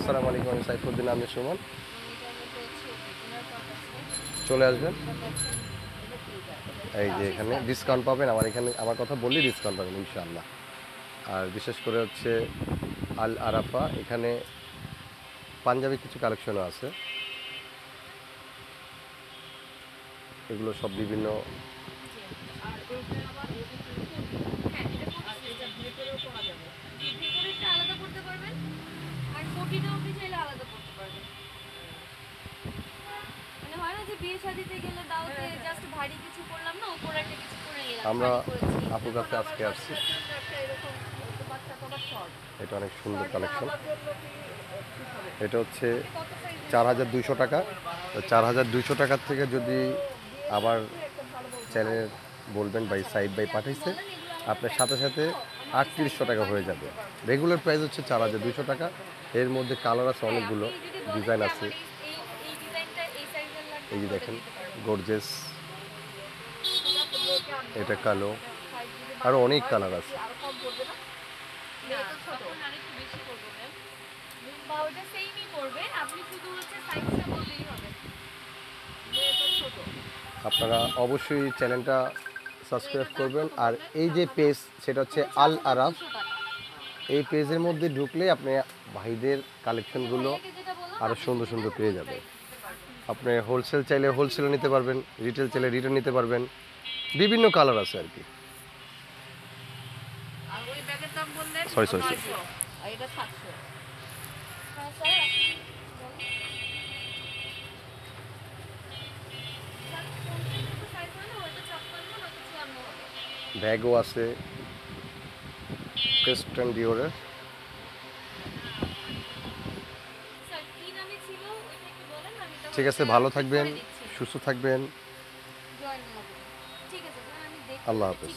আসসালামু আলাইকুম, আমি সাইফুদ্দিন আহমেদ সুমন। চলে আসবেন, এই যে এখানে ডিসকাউন্ট পাবেন। এখানে আমার কথা বললেই ডিসকাউন্ট পাবেন ইনশাআল্লাহ। আর বিশেষ করে হচ্ছে আল আরাফা, এখানে পাঞ্জাবি কিছু কালেকশনও আছে। এগুলো সব বিভিন্ন আমরা আপুর কাছে আজকে আসছি। এটা অনেক সুন্দর কালেকশন। এটা হচ্ছে 4200 টাকা। 4200 টাকার থেকে যদি আবার চ্যানেল বলবেন ভাই সাইড বাই পাঠাইছে, আপনার সাথে সাথে 3800 টাকা হয়ে যাবে। রেগুলার প্রাইস হচ্ছে 4200 টাকা। এর মধ্যে কালার আছে অনেকগুলো, ডিজাইন আছে। এই যে দেখেন গর্জেস, এটা কালো, আরও অনেক কালার আছে। আপনারা অবশ্যই চ্যানেলটা সাবস্ক্রাইব করবেন। আর এই যে পেজ, সেটা হচ্ছে আল আরাফ। এই পেজের মধ্যে ঢুকলে আপনি ভাইদের কালেকশনগুলো আরও সুন্দর সুন্দর পেয়ে যাবেন। আপনি হোলসেল চাইলে হোলসেলও নিতে পারবেন, রিটেল চাইলে রিটেল নিতে পারবেন। বিভিন্ন কালার আছে আর কি। সরি সরি সরি ব্যাগও আছে ক্রিস্টান ডিওরের। ঠিক আছে, ভালো থাকবেন, সুস্থ থাকবেন। আল্লাহ হাফেজ।